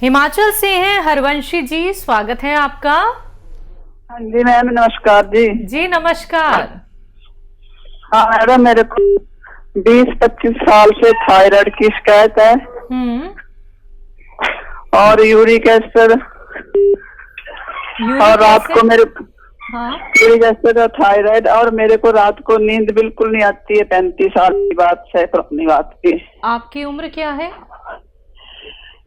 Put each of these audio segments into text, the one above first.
हिमाचल से हैं हरवंशी जी, स्वागत है आपका। हाँ जी मैम, नमस्कार जी। जी नमस्कार। हाँ मैडम, मेरे को 20-25 साल से थायराइड की शिकायत है और यूरिक एसिड और रात को मेरे यूरिक एसिड और थायराइड, और मेरे को रात को नींद बिल्कुल नहीं आती है। 35 साल की बात है, पुरानी बात की। आपकी उम्र क्या है?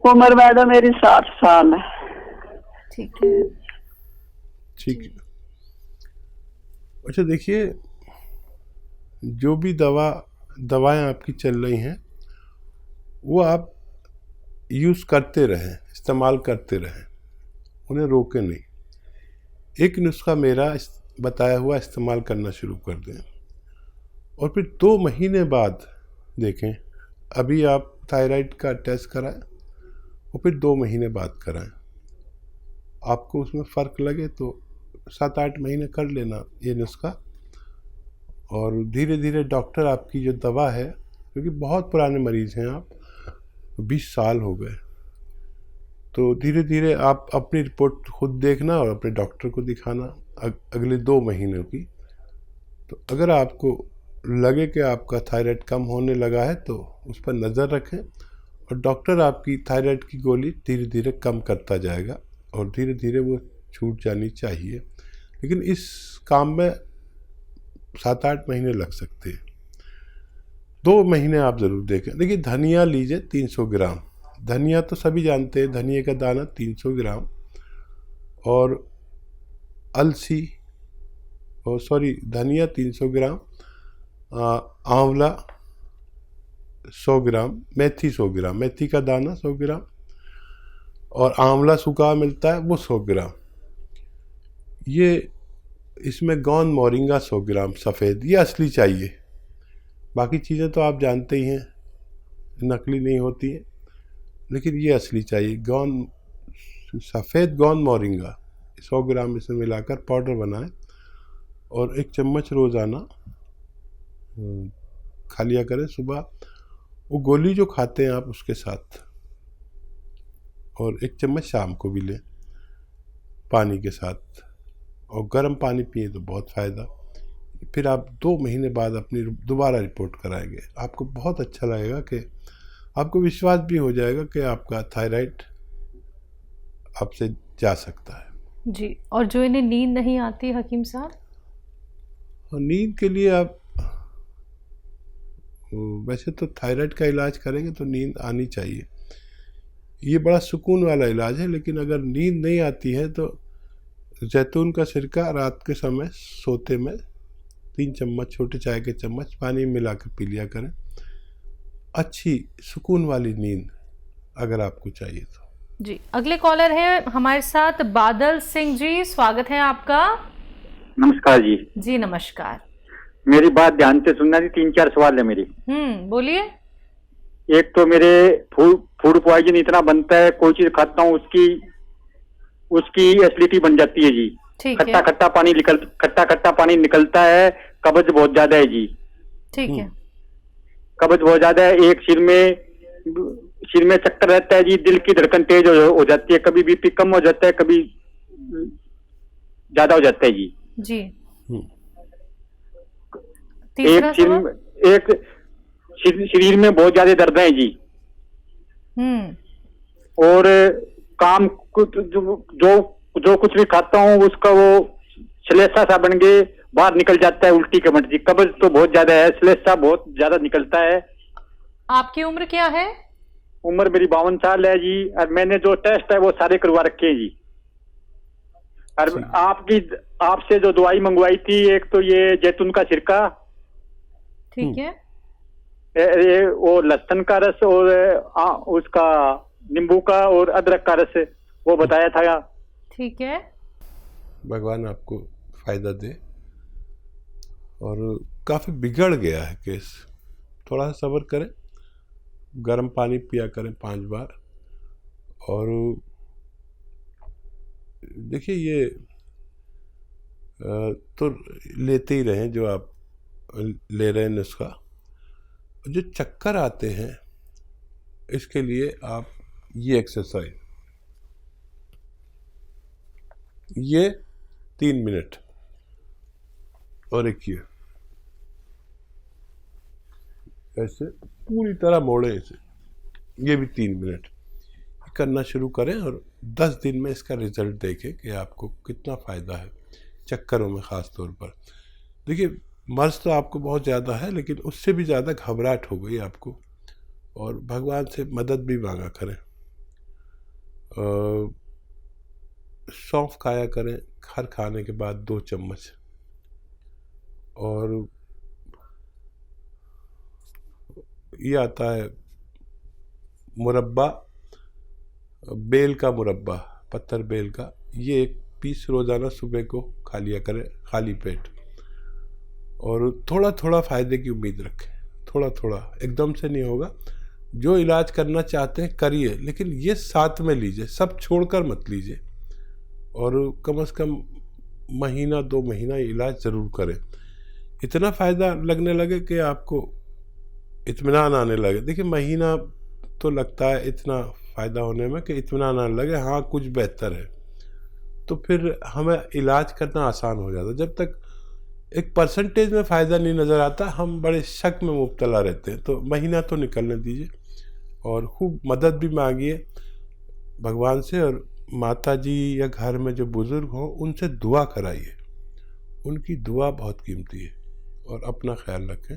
उम्र मैडम मेरी 60 साल है। ठीक है, ठीक है। अच्छा देखिए, जो भी दवाएं आपकी चल रही हैं वो आप यूज़ करते रहें, इस्तेमाल करते रहें, उन्हें रोकें नहीं। एक नुस्खा मेरा बताया हुआ इस्तेमाल करना शुरू कर दें और फिर 2 महीने बाद देखें। अभी आप थायराइड का टेस्ट कराएं और फिर 2 महीने बाद कराएं। आपको उसमें फ़र्क लगे तो 7-8 महीने कर लेना ये नुस्खा, और धीरे धीरे डॉक्टर आपकी जो दवा है, क्योंकि बहुत पुराने मरीज़ हैं आप, 20 साल हो गए, तो धीरे धीरे आप अपनी रिपोर्ट खुद देखना और अपने डॉक्टर को दिखाना अगले 2 महीनों की। तो अगर आपको लगे कि आपका थायराइड कम होने लगा है तो उस पर नज़र रखें और डॉक्टर आपकी थायराइड की गोली धीरे धीरे कम करता जाएगा और धीरे धीरे वो छूट जानी चाहिए। लेकिन इस काम में 7-8 महीने लग सकते हैं। 2 महीने आप ज़रूर देखें। देखिए, धनिया लीजिए 300 ग्राम। धनिया तो सभी जानते हैं, धनिया का दाना 300 ग्राम, और अलसी धनिया 300 ग्राम, आंवला 100 ग्राम, मेथी 100 ग्राम, मेथी का दाना 100 ग्राम, और आंवला सूखा मिलता है वो 100 ग्राम। ये इसमें गौन मोरिंगा 100 ग्राम सफ़ेद, ये असली चाहिए। बाकी चीज़ें तो आप जानते ही हैं, नकली नहीं होती हैं, लेकिन ये असली चाहिए। सफ़ेद गौन मोरिंगा 100 ग्राम इसमें मिलाकर पाउडर बनाएं और 1 चम्मच रोज़ाना खा लिया करें सुबह। वो गोली जो खाते हैं आप उसके साथ, और 1 चम्मच शाम को भी लें पानी के साथ, और गर्म पानी पिए तो बहुत फ़ायदा। फिर आप 2 महीने बाद अपनी दोबारा रिपोर्ट कराएंगे। आपको बहुत अच्छा लगेगा कि आपको विश्वास भी हो जाएगा कि आपका थायराइड आपसे जा सकता है जी। और जो इन्हें नींद नहीं आती हकीम साहब, और नींद के लिए आप वैसे तो थायराइड का इलाज करेंगे तो नींद आनी चाहिए, ये बड़ा सुकून वाला इलाज है। लेकिन अगर नींद नहीं आती है तो जैतून का सिरका रात के समय सोते में 3 चम्मच छोटे चाय के चम्मच पानी में मिला कर पी लिया करें। अच्छी सुकून वाली नींद अगर आपको चाहिए तो। जी। अगले कॉलर है हमारे साथ बादल सिंह जी, स्वागत है आपका। नमस्कार जी। जी नमस्कार। मेरी बात ध्यान से सुनना जी, 3-4 सवाल है मेरी। बोलिए। एक तो मेरे फूड पॉइजन इतना बनता है, कोई चीज खाता हूँ उसकी एसिडिटी बन जाती है जी। खट्टा खट्टा पानी निकलता है, कब्ज बहुत ज्यादा है जी। ठीक है। कब्ज बहुत ज्यादा है, एक सिर में चक्कर रहता है जी, दिल की धड़कन तेज हो जाती है, कभी बीपी कम हो जाता है, कभी ज्यादा हो जाता है जी। जी। एक शरीर में बहुत ज्यादा दर्द है जी। और काम जो कुछ भी खाता हूँ उसका वो श्लेषा सा बन के बाहर निकल जाता है, उल्टी कमट जी। कब्ज तो बहुत ज्यादा है, श्लेषा बहुत ज्यादा निकलता है। आपकी उम्र क्या है? उम्र मेरी 52 साल है जी, और मैंने जो टेस्ट है वो सारे करवा रखे हैं जी। और आपसे जो दवाई मंगवाई थी, एक तो ये जैतून का सिरका, ठीक है, ये वो लहसुन का रस, और उसका नींबू का और अदरक का रस, वो बताया था। ठीक है। भगवान आपको फ़ायदा दे। और काफ़ी बिगड़ गया है केस, थोड़ा सा सब्र करें, गर्म पानी पिया करें 5 बार। और देखिए, ये तो लेते ही रहें जो आप ले रहे हैं नुस्खा। जो चक्कर आते हैं इसके लिए आप ये एक्सरसाइज ये 3 मिनट, और एक ये ऐसे पूरी तरह मोड़े इसे, ये भी 3 मिनट करना शुरू करें और 10 दिन में इसका रिजल्ट देखें कि आपको कितना फ़ायदा है चक्करों में ख़ास तौर पर। देखिए मर्ज़ तो आपको बहुत ज़्यादा है, लेकिन उससे भी ज़्यादा घबराहट हो गई आपको, और भगवान से मदद भी मांगा करें। सौंफ खाया करें हर खाने के बाद 2 चम्मच, और ये आता है मुरब्बा, बेल का मुरब्बा, पत्थर बेल का, ये 1 पीस रोज़ाना सुबह को खा लिया करें खाली पेट, और थोड़ा थोड़ा फ़ायदे की उम्मीद रखें, थोड़ा थोड़ा, एकदम से नहीं होगा। जो इलाज करना चाहते हैं करिए, लेकिन ये साथ में लीजिए, सब छोड़कर मत लीजिए, और कम से कम महीना 2 महीना इलाज ज़रूर करें। इतना फ़ायदा लगने लगे कि आपको इत्मीनान आने लगे। देखिए महीना तो लगता है इतना फ़ायदा होने में कि इत्मीनान आने लगे, हाँ कुछ बेहतर है, तो फिर हमें इलाज करना आसान हो जाता है। जब तक एक परसेंटेज में फ़ायदा नहीं नज़र आता, हम बड़े शक में मुब्तला रहते हैं। तो महीना तो निकलने दीजिए, और खूब मदद भी मांगिए भगवान से, और माता जी या घर में जो बुज़ुर्ग हों उनसे दुआ कराइए, उनकी दुआ बहुत कीमती है, और अपना ख्याल रखें,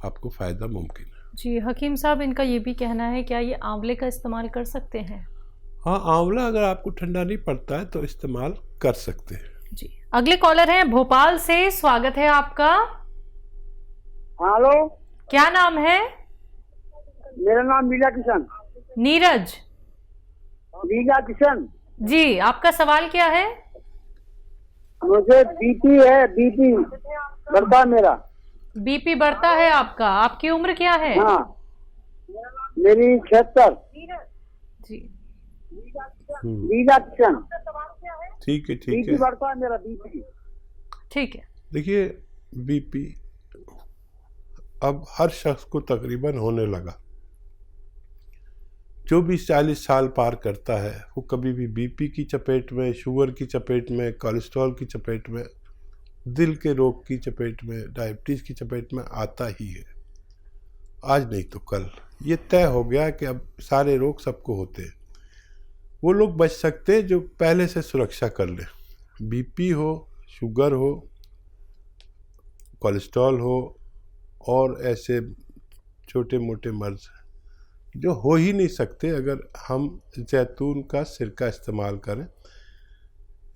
आपको फ़ायदा मुमकिन है। जी हकीम साहब, इनका ये भी कहना है क्या ये आंवले का इस्तेमाल कर सकते हैं? हाँ, आंवला अगर आपको ठंडा नहीं पड़ता है तो इस्तेमाल कर सकते हैं। जी अगले कॉलर हैं भोपाल से, स्वागत है आपका। हेलो, क्या नाम है? मेरा नाम मीला किशन। नीरज मीला किशन जी, आपका सवाल क्या है? मुझे बीपी है, बीपी बढ़ता मेरा। बीपी बढ़ता है आपका? आपकी उम्र क्या है? हाँ, मेरी 76। जी मीला किशन। ठीक है, ठीक बीपी है। बढ़ता है मेरा, बीपी। ठीक है। देखिए बीपी अब हर शख्स को तकरीबन होने लगा। जो भी 40 साल पार करता है वो कभी भी बीपी की चपेट में, शुगर की चपेट में, कोलेस्ट्रॉल की चपेट में, दिल के रोग की चपेट में, डायबिटीज़ की चपेट में आता ही है। आज नहीं तो कल ये तय हो गया कि अब सारे रोग सबको होते हैं। वो लोग बच सकते हैं जो पहले से सुरक्षा कर लें। बीपी हो, शुगर हो, कोलेस्ट्रॉल हो, और ऐसे छोटे मोटे मर्ज जो हो ही नहीं सकते, अगर हम जैतून का सिरका इस्तेमाल करें।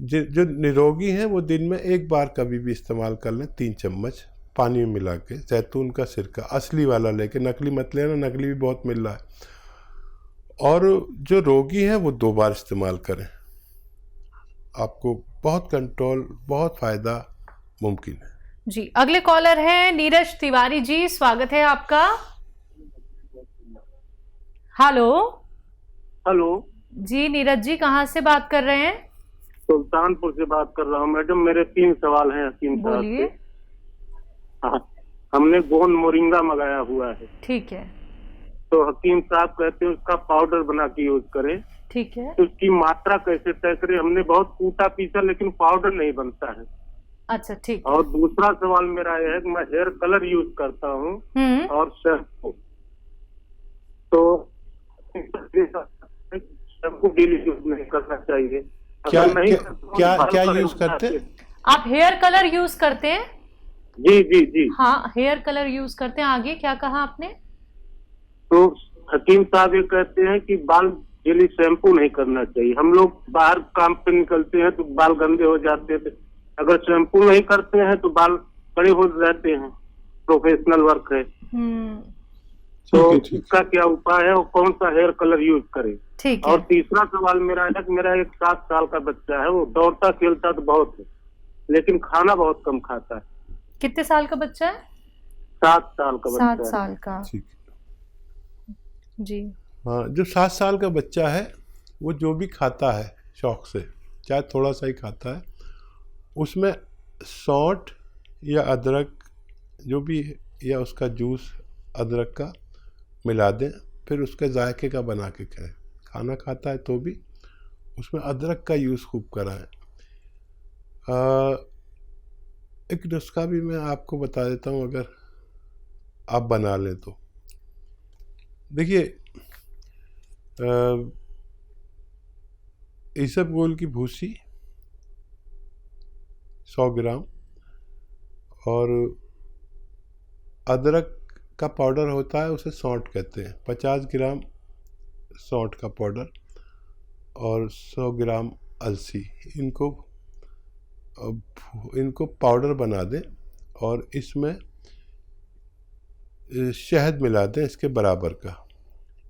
जो निरोगी हैं वो दिन में 1 बार कभी भी इस्तेमाल कर लें, 3 चम्मच पानी में मिला के, जैतून का सिरका असली वाला लेके, नकली मत लेना, नकली भी बहुत मिल रहा है। और जो रोगी हैं वो 2 बार इस्तेमाल करें, आपको बहुत कंट्रोल, बहुत फ़ायदा मुमकिन है। जी अगले कॉलर हैं नीरज तिवारी जी, स्वागत है आपका। हेलो। हेलो जी नीरज जी, कहाँ से बात कर रहे हैं? सुल्तानपुर से बात कर रहा हूँ मैडम। मेरे 3 सवाल हैं हकीम साहब से। बोलिए। हाँ, हमने गोंद मोरिंगा मंगाया हुआ है, ठीक है। तो हकीम साहब कहते हैं उसका पाउडर बना के यूज करें, ठीक है। तो उसकी मात्रा कैसे तय करें? हमने बहुत कूटा पीसा, लेकिन पाउडर नहीं बनता है। अच्छा ठीक। और दूसरा सवाल मेरा यह है कि मैं हेयर कलर यूज करता हूँ और शैम्पू, तो शैम्पू डेली यूज नहीं करना चाहिए। क्या नहीं क्या क्या यूज करते हैं? आप हेयर कलर यूज करते हैं? जी जी जी। हाँ, हेयर कलर यूज करते हैं। आगे क्या कहा आपने? तो हकीम साहब ये कहते हैं कि बाल डेली शैम्पू नहीं करना चाहिए। हम लोग बाहर काम पे निकलते हैं तो बाल गंदे हो जाते हैं, अगर शैम्पू नहीं करते हैं तो बाल बड़े हो जाते हैं। प्रोफेशनल वर्क है। तो इसका क्या उपाय है और कौन सा हेयर कलर यूज करें? ठीक है। और तीसरा सवाल मेरा है कि मेरा एक 7 साल का बच्चा है, वो दौड़ता खेलता तो बहुत है, लेकिन खाना बहुत कम खाता है। कितने साल का बच्चा है? 7 साल का बच्चा 7 साल का। ठीक। जी हाँ, जो 7 साल का बच्चा है वो जो भी खाता है शौक से, चाहे थोड़ा सा ही खाता है, उसमें सौंठ या अदरक जो भी, या उसका जूस अदरक का मिला दें, फिर उसके जायके का बना के खाएं। खाना खाता है तो भी उसमें अदरक का यूज़ खूब कराएं। एक नुस्खा भी मैं आपको बता देता हूँ, अगर आप बना लें तो। देखिए, इसबगोल की भूसी 100 ग्राम और अदरक का पाउडर होता है, उसे सौंठ कहते हैं, 50 ग्राम सौंठ का पाउडर और 100 ग्राम अलसी, इनको पाउडर बना दें और इसमें शहद मिला दें इसके बराबर का।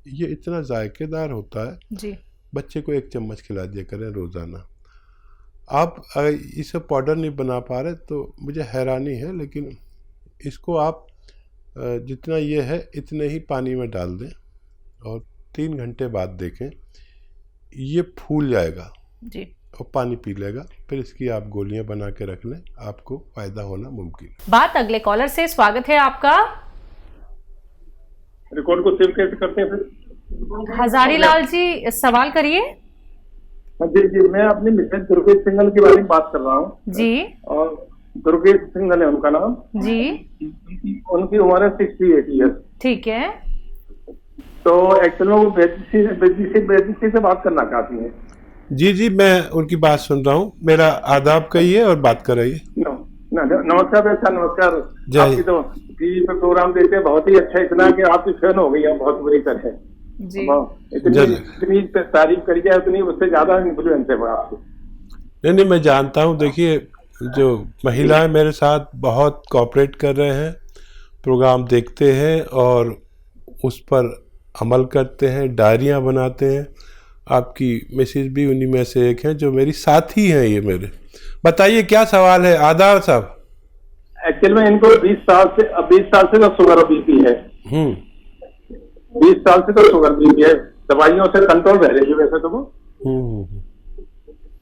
ये इतना जायकेदार होता है जी। बच्चे को 1 चम्मच खिला दिया करें रोज़ाना। आप अगर इसे पाउडर नहीं बना पा रहे तो मुझे हैरानी है, लेकिन इसको आप जितना ये है इतने ही पानी में डाल दें और 3 घंटे बाद देखें, ये फूल जाएगा जी और पानी पी लेगा। फिर इसकी आप गोलियां बना के रख लें, आपको फ़ायदा होना मुमकिन है। बात अगले कॉलर से। स्वागत है आपका। रिकॉर्ड को सेव कैसे करते हैं फिर? हजारी लाल जी, सवाल करिए। जी जी, मैं अपनी मिसेज दुर्गेश सिंघल के बारे में बात कर रहा हूँ जी। और दुर्गेश सिंघल है उनका नाम जी। उनकी उम्र है 68 ईयर्स। ठीक है। तो एक्चुअल में वो बेजी से बात करना चाहती हैं। जी जी, मैं उनकी बात सुन रहा हूँ। मेरा आदाब कहिए और बात कराइए। नमस्कार बेटा, नमस्कार। जय। आपकी तो टीवी पे प्रोग्राम देते हैं, बहुत ही अच्छा, इतना कि आपकी फैन हो गई है बहुत बुरी तरह। जी। इतनी तारीफ करी जाए उतनी उससे ज्यादा इन्फ्लुएंस है आपको। नहीं, मैं जानता हूँ। देखिए, जो महिलाएं मेरे साथ बहुत कोऑपरेट कर रहे हैं, प्रोग्राम देखते हैं और उस पर अमल करते हैं, डायरियाँ बनाते हैं। आपकी मिसेज भी उन्हीं में से एक हैं, जो मेरी साथी हैं। ये मेरे, बताइए क्या सवाल है आदाब साहब? एक्चुअल में इनको 20 साल से तो शुगर और बीपी है। 20 साल से तो शुगर बीपी है, दवाइयों से कंट्रोल रह रही है वैसे तो वो।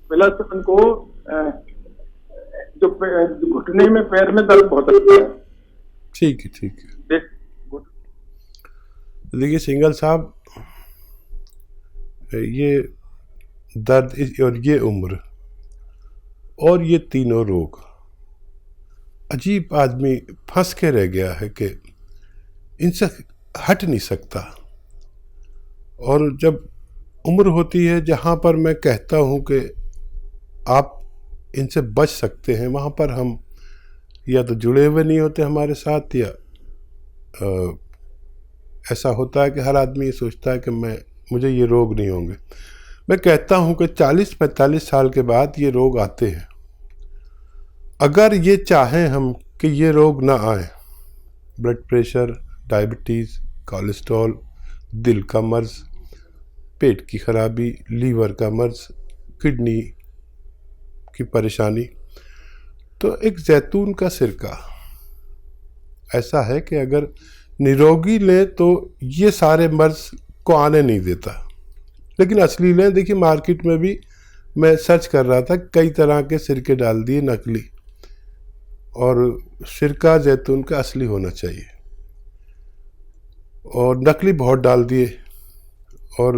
प्लस उनको जो घुटने में, पैर में दर्द बहुत रहता है। ठीक है, ठीक है। देखिए सिंघल साहब, ये दर्द और ये उम्र और ये तीनों रोग, अजीब आदमी फंस के रह गया है कि इनसे हट नहीं सकता। और जब उम्र होती है जहाँ पर मैं कहता हूँ कि आप इनसे बच सकते हैं, वहाँ पर हम या तो जुड़े हुए नहीं होते हमारे साथ, या ऐसा होता है कि हर आदमी ये सोचता है कि मुझे ये रोग नहीं होंगे। मैं कहता हूँ कि 40-45 साल के बाद ये रोग आते हैं। अगर ये चाहें हम कि ये रोग ना आए, ब्लड प्रेशर, डायबिटीज़, कोलेस्ट्रॉल, दिल का मर्ज़, पेट की खराबी, लीवर का मर्ज़, किडनी की परेशानी, तो एक जैतून का सिरका ऐसा है कि अगर निरोगी लें तो ये सारे मर्ज़ को आने नहीं देता। लेकिन असली लें, देखिए मार्केट में भी मैं सर्च कर रहा था, कई तरह के सिरके डाल दिए नकली, और सिरका जैतून का असली होना चाहिए, और नकली बहुत डाल दिए और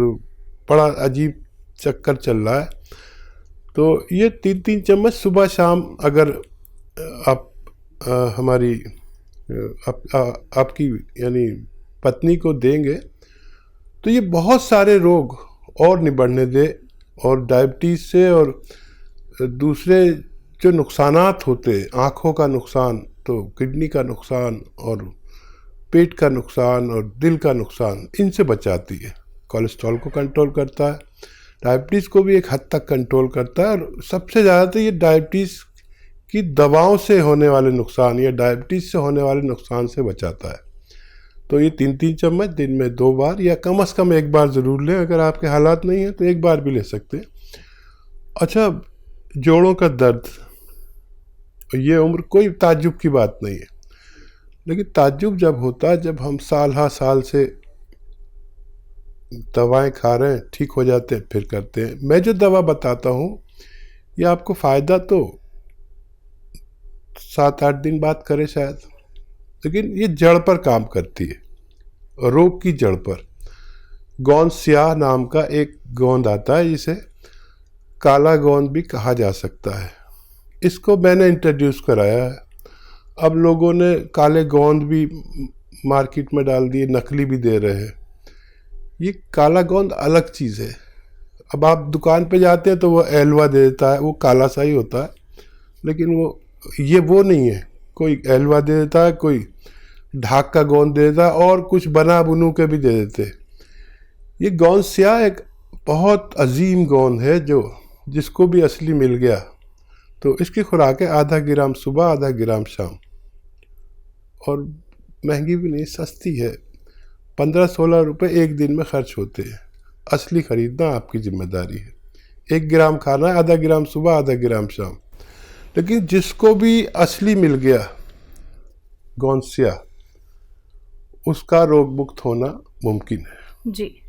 बड़ा अजीब चक्कर चल रहा है। तो ये 3-3 चम्मच सुबह शाम अगर आप हमारी आपकी यानी पत्नी को देंगे तो ये बहुत सारे रोग और नहीं बढ़ने दे, और डायबिटीज़ से और दूसरे जो नुकसानात होते, आँखों का नुकसान, तो किडनी का नुकसान और पेट का नुकसान और दिल का नुकसान, इनसे बचाती है। कोलेस्ट्रॉल को कंट्रोल करता है, डायबिटीज़ को भी एक हद तक कंट्रोल करता है, और सबसे ज़्यादा तो ये डायबिटीज़ की दवाओं से होने वाले नुकसान या डायबिटीज़ से होने वाले नुकसान से बचाता है। तो ये 3-3 चम्मच दिन में 2 बार या कम से कम 1 बार ज़रूर लें। अगर आपके हालात नहीं हैं तो 1 बार भी ले सकते हैं। अच्छा, जोड़ों का दर्द, ये उम्र कोई ताज्जुब की बात नहीं है, लेकिन ताज्जुब जब होता है जब हम साल से दवाएं खा रहे हैं, ठीक हो जाते हैं, फिर करते हैं। मैं जो दवा बताता हूँ ये आपको फ़ायदा तो 7-8 दिन बाद करे शायद, लेकिन ये जड़ पर काम करती है, रोग की जड़ पर। गोंद स्याह नाम का एक गोंद आता है, जिसे काला गोंद भी कहा जा सकता है। इसको मैंने इंट्रोड्यूस कराया है। अब लोगों ने काले गोंद भी मार्केट में डाल दिए, नकली भी दे रहे हैं। ये काला गोंद अलग चीज़ है। अब आप दुकान पे जाते हैं तो वो एलवा दे देता है, वो काला सा ही होता है, लेकिन वो नहीं है। कोई एलवा दे देता है, कोई ढाक का गोंद दे देता है, और कुछ बना बुनू के भी दे देते। ये गोंद स्याह एक बहुत अजीम गोंद है, जिसको भी असली मिल गया तो इसकी खुराक है आधा ग्राम सुबह, आधा ग्राम शाम, और महंगी भी नहीं, सस्ती है। 15-16 रुपए एक दिन में खर्च होते हैं। असली खरीदना आपकी जिम्मेदारी है। 1 ग्राम खाना है, आधा ग्राम सुबह, आधा ग्राम शाम। लेकिन जिसको भी असली मिल गया गोंद स्याह, उसका रोग मुक्त होना मुमकिन है। जी।